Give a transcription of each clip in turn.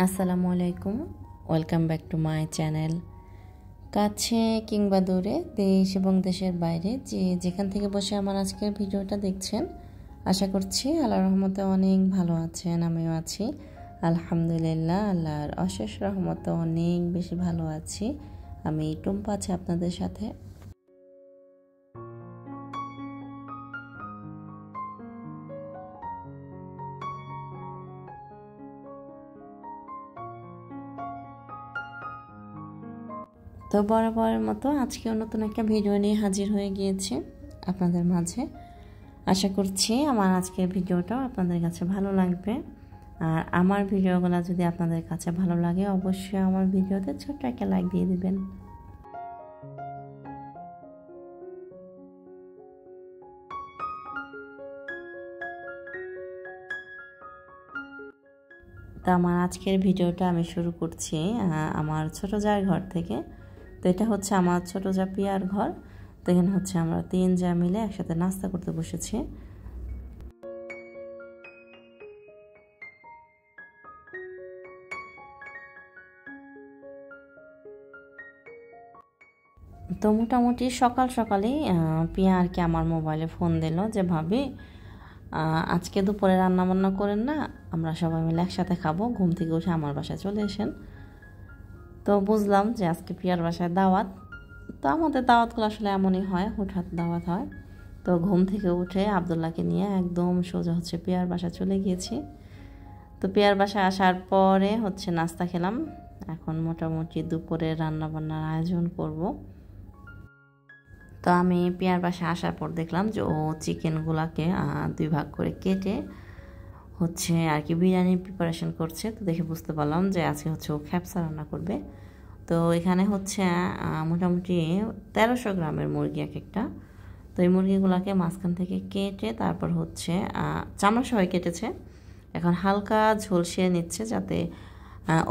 আসসালামু আলাইকুম, welcome back to my channel. কাছে কিংবা দূরে, দেশ এবং দেশের বাইরে যেখান থেকে বসে আমার আজকের ভিডিওটা দেখছেন, আশা করছি আল্লাহর রহমতে অনেক ভালো আছেন। আমিও আছি আলহামদুলিল্লাহ। আল্লাহর অশেষ রহমতে অনেক বেশি ভালো আছি। আমি টুম্পা আছি আপনাদের সাথে। তো বরাবরের মতো আজকেও নতুন একটা ভিডিও নিয়ে হাজির হয়ে গিয়েছি আপনাদের মাঝে। আশা করছি আমার আজকের ভিডিওটাও আপনাদের কাছে ভালো লাগবে। আর আমার ভিডিওগুলো যদি আপনাদের কাছে ভালো লাগে, অবশ্যই আমার ভিডিওতে ছোট্ট একটা লাইক দিয়ে দিবেন। তো আমার আজকের ভিডিওটা আমি শুরু করছি আমার ছোটো জার ঘর থেকে। তো এটা হচ্ছে আমার ছোটো জা পিয়ার ঘর। তো এখানে হচ্ছে আমরা 3 জা মিলে একসাথে নাস্তা করতে বসেছি। তো মোটামুটি সকাল সকালেই পিয়া আর কি আমার মোবাইলে ফোন দিল যে ভাবি আজকে দুপুরে রান্না বান্না করেন না, আমরা সবাই মিলে একসাথে খাবো, ঘুম থেকে উঠে আমার বাসায় চলে আসেন। তো বুঝলাম যে আজকে পিয়ার বাসায় দাওয়াত। তো আমাদের দাওয়াতগুলো আসলে এমনই হয়, হুটহাট দাওয়াত হয়। তো ঘুম থেকে উঠে আবদুল্লাহকে নিয়ে একদম সোজা হচ্ছে পিয়ার বাসায় চলে গিয়েছি। তো পিয়ার বাসায় আসার পরে হচ্ছে নাস্তা খেলাম। এখন মোটামুটি দুপুরে রান্না বান্নার আয়োজন করব। তো আমি পিয়ার বাসায় আসার পর দেখলাম যে ও চিকেনগুলোকে 2 ভাগ করে কেটে হচ্ছে আর কি বিরিয়ানির প্রিপারেশন করছে। তো দেখে বুঝতে পারলাম যে আজকে হচ্ছে ও খ্যাপসা রান্না করবে। তো এখানে হচ্ছে মোটামুটি 1300 গ্রামের মুরগি এক একটা। তো এই মুরগিগুলোকে মাঝখান থেকে কেটে তারপর হচ্ছে চামড়া সবাই কেটেছে। এখন হালকা ঝলসিয়ে নিচ্ছে যাতে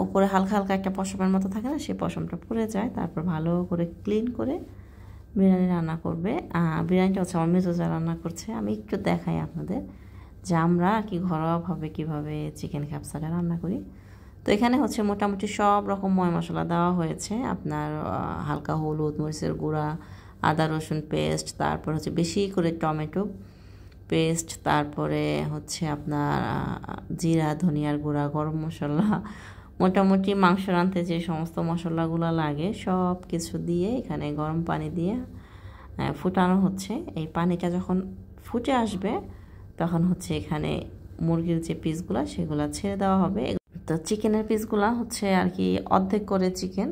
ওপরে হালকা হালকা একটা পশমের মতো থাকে না, সেই পশমটা পুড়ে যায়। তারপর ভালো করে ক্লিন করে বিরিয়ানি রান্না করবে। বিরিয়ানিটা হচ্ছে আমার মেজোজা রান্না করছে। আমি একটু দেখাই আপনাদের যে আমরা আর কি ঘরোয়াভাবে কীভাবে চিকেন খ্যাপসাটা রান্না করি। তো এখানে হচ্ছে মোটামুটি সব রকম ময় মশলা দেওয়া হয়েছে। আপনার হালকা হলুদ, মরিচের গুঁড়া, আদা রসুন পেস্ট, তারপর হচ্ছে বেশি করে টমেটো পেস্ট, তারপরে হচ্ছে আপনার জিরা, ধনিয়ার গুঁড়া, গরম মশলা, মোটামুটি মাংস রাঁধতে যে সমস্ত মশলাগুলো লাগে সব কিছু দিয়ে এখানে গরম পানি দিয়ে ফুটানো হচ্ছে। এই পানিটা যখন ফুটে আসবে তখন হচ্ছে এখানে মুরগির যে পিসগুলো সেগুলো ছেড়ে দেওয়া হবে। তো চিকেনের পিসগুলো হচ্ছে আর কি অর্ধেক করে চিকেন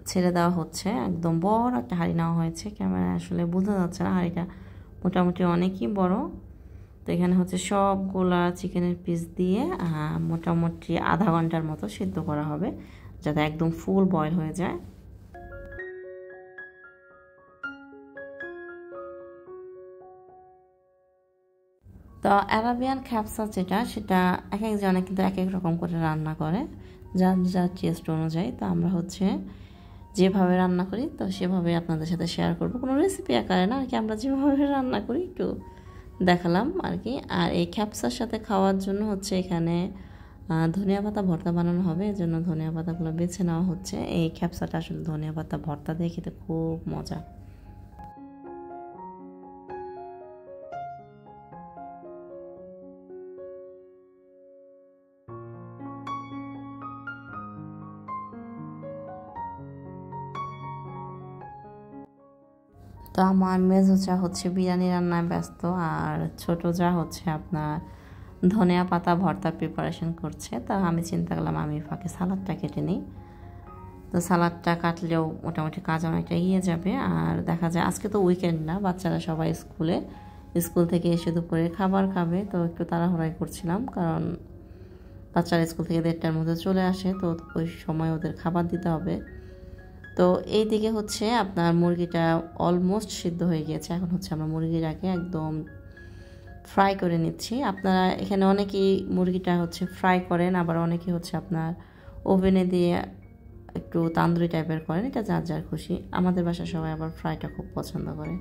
ছেড়ে দেওয়া হচ্ছে। একদম বড় একটা হাঁড়ি নেওয়া হয়েছে, ক্যামেরায় আসলে বোঝা যাচ্ছে না, হাঁড়িটা মোটামুটি অনেকই বড়। তো এখানে হচ্ছে সবগুলা চিকেনের পিস দিয়ে মোটামুটি আধা ঘন্টার মতো সিদ্ধ করা হবে যাতে একদম ফুল বয়েল হয়ে যায়। তো অ্যারাবিয়ান খ্যাপসা যেটা, সেটা এক একজনে কিন্তু এক এক রকম করে রান্না করে, যার যার টেস্ট অনুযায়ী। তো আমরা হচ্ছে যেভাবে রান্না করি তো সেভাবে আপনাদের সাথে শেয়ার করব, কোনো রেসিপি আকারে না আর কি, আমরা যেভাবে রান্না করি একটু দেখালাম আর কি। আর এই খ্যাপসার সাথে খাওয়ার জন্য হচ্ছে এখানে ধনিয়া পাতা ভর্তা বানানো হবে, এজন্য ধনিয়া পাতাগুলো বেছে নেওয়া হচ্ছে। এই খ্যাপসাটা আসলে ধনিয়া পাতা ভর্তা দিয়ে খেতে খুব মজা। তো আমার মেজো চা হচ্ছে বিরিয়ানি রান্নায় ব্যস্ত, আর ছোটো চা হচ্ছে আপনার ধনিয়া পাতা ভর্তা প্রিপারেশন করছে। তা আমি চিন্তা করলাম আমি ফাঁকে সালাদটা কেটে নিই। তো সালাদটা কাটলেও মোটামুটি কাজ অনেকটা এগিয়ে যাবে। আর দেখা যায় আজকে তো উইকেন্ড না, বাচ্চারা সবাই স্কুল থেকে এসে দুপুরে খাবার খাবে। তো একটু তাড়াহুড়াই করছিলাম, কারণ বাচ্চারা স্কুল থেকে 1:30টার মধ্যে চলে আসে, তো ওই সময় ওদের খাবার দিতে হবে। তো এই দিকে হচ্ছে আপনার মুরগিটা অলমোস্ট সিদ্ধ হয়ে গিয়েছে। এখন হচ্ছে আমরা মুরগিটাকে একদম ফ্রাই করে নিচ্ছি। আপনারা এখানে অনেকেই মুরগিটা হচ্ছে ফ্রাই করেন, আবার অনেকে হচ্ছে আপনার ওভেনে দিয়ে একটু তান্দুরি টাইপের করেন, এটা যার যার খুশি। আমাদের বাসায় সবাই আবার ফ্রাইটা খুব পছন্দ করে।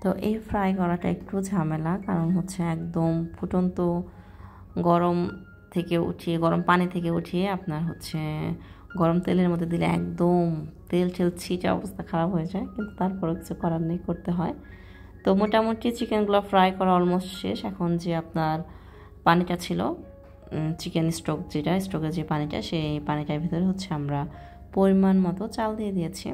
তো এই ফ্রাই করাটা একটু ঝামেলা, কারণ হচ্ছে একদম ফুটন্ত গরম থেকে উঠিয়ে, গরম পানি থেকে উঠিয়ে আপনার হচ্ছে গরম তেলের মধ্যে দিলে একদম তেল ছিটে অবস্থা খারাপ হয়ে যায়, কিন্তু তারপরেও কিছু করার নেই, করতে হয়। তো মোটামুটি চিকেনগুলো ফ্রাই করা অলমোস্ট শেষ। এখন যে আপনার পানিটা ছিল, চিকেন স্টক, যেটা স্টকের যে পানিটা, সেই পানিটার ভিতরে হচ্ছে আমরা পরিমাণ মতো চাল দিয়ে দিয়েছি।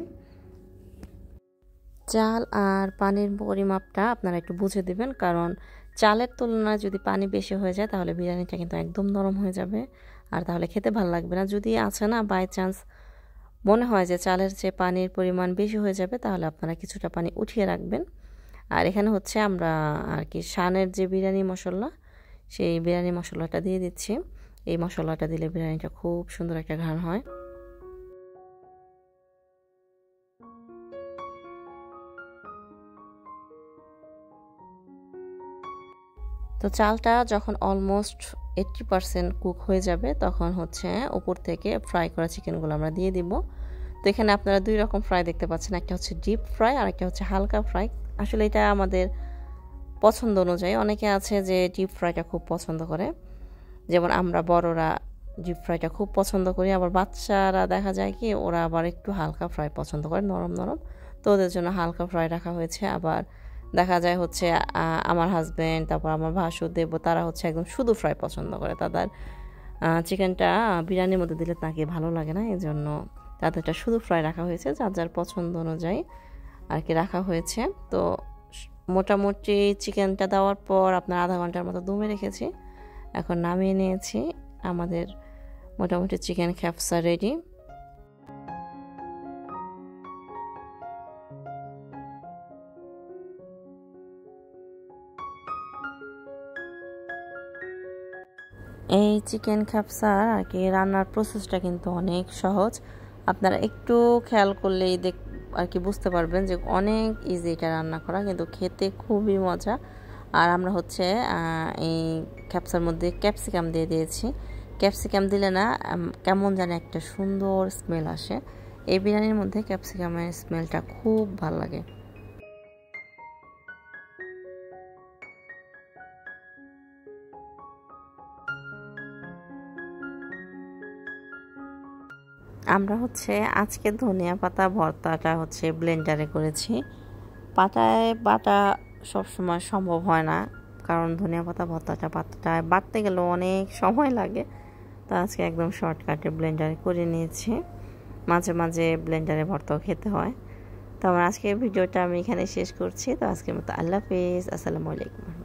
চাল আর পানির পরিমাপটা আপনারা একটু বুঝে দেবেন, কারণ চালের তুলনায় যদি পানি বেশি হয়ে যায় তাহলে বিরিয়ানিটা কিন্তু একদম নরম হয়ে যাবে, আর তাহলে খেতে ভালো লাগবে না। যদি আছে না বাই চান্স মনে হয় যে চালের যে পানির পরিমাণ বেশি হয়ে যাবে, তাহলে আপনারা কিছুটা পানি উঠিয়ে রাখবেন। আর এখানে হচ্ছে আমরা আর কি শানের যে বিরিয়ানি মশলা, সেই বিরিয়ানি মশলাটা দিয়ে দিচ্ছি। এই মশলাটা দিলে বিরিয়ানিটা খুব সুন্দর একটা ঘ্রাণ হয়। তো চালটা যখন অলমোস্ট 80% কুক হয়ে যাবে, তখন হচ্ছে উপর থেকে ফ্রাই করা চিকেনগুলো আমরা দিয়ে দিব। তো এখানে আপনারা দুই রকম ফ্রাই দেখতে পাচ্ছেন, একটা হচ্ছে ডিপ ফ্রাই আর একটা হচ্ছে হালকা ফ্রাই। আসলে এটা আমাদের পছন্দ অনুযায়ী, অনেকে আছে যে ডিপ ফ্রাইটা খুব পছন্দ করে, যেমন আমরা বড়রা ডিপ ফ্রাইটা খুব পছন্দ করি, আবার বাচ্চারা দেখা যায় কি ওরা আবার একটু হালকা ফ্রাই পছন্দ করে, নরম নরম। তো ওদের জন্য হালকা ফ্রাই রাখা হয়েছে। আবার দেখা যায় হচ্ছে আমার হাজব্যান্ড, তারপর আমার ভাসুর দেব, তারা হচ্ছে একদম শুধু ফ্রাই পছন্দ করে। তাদের চিকেনটা বিরিয়ানির মধ্যে দিলে তাকে ভালো লাগে না, এই জন্য তাদেরটা শুধু ফ্রাই রাখা হয়েছে, যার যার পছন্দ অনুযায়ী আর কি রাখা হয়েছে। তো মোটামুটি চিকেনটা দেওয়ার পর আপনার আধা ঘন্টার মতো দমে রেখেছি, এখন নামিয়ে নিয়েছি। আমাদের মোটামুটি চিকেন খ্যাপসা রেডি। এই চিকেন খ্যাপসার আর কি রান্নার প্রসেসটা কিন্তু অনেক সহজ, আপনারা একটু খেয়াল করলেই আর কি বুঝতে পারবেন যে অনেক ইজি এটা রান্না করা, কিন্তু খেতে খুবই মজা। আর আমরা হচ্ছে এই খ্যাপসার মধ্যে ক্যাপসিকাম দিয়ে দিয়েছি। ক্যাপসিকাম দিলে না কেমন জানি একটা সুন্দর স্মেল আসে, এই বিরিয়ানির মধ্যে ক্যাপসিকামের স্মেলটা খুব ভালো লাগে। আমরা হচ্ছে আজকে ধনিয়া পাতা ভর্তাটা হচ্ছে ব্লেন্ডারে করেছি। পাটায় বাটা সবসময় সম্ভব হয় না, কারণ ধনিয়া পাতা পাতাটা বাটতে গেলেও অনেক সময় লাগে। তো আজকে একদম শর্টকাটে ব্লেন্ডারে করে নিয়েছি। মাঝে মাঝে ব্লেন্ডারে ভর্তাও খেতে হয়। তো আমার আজকের ভিডিওটা আমি এখানে শেষ করছি। তো আজকের মতো আল্লাহ হাফেজ, আসসালামু আলাইকুম।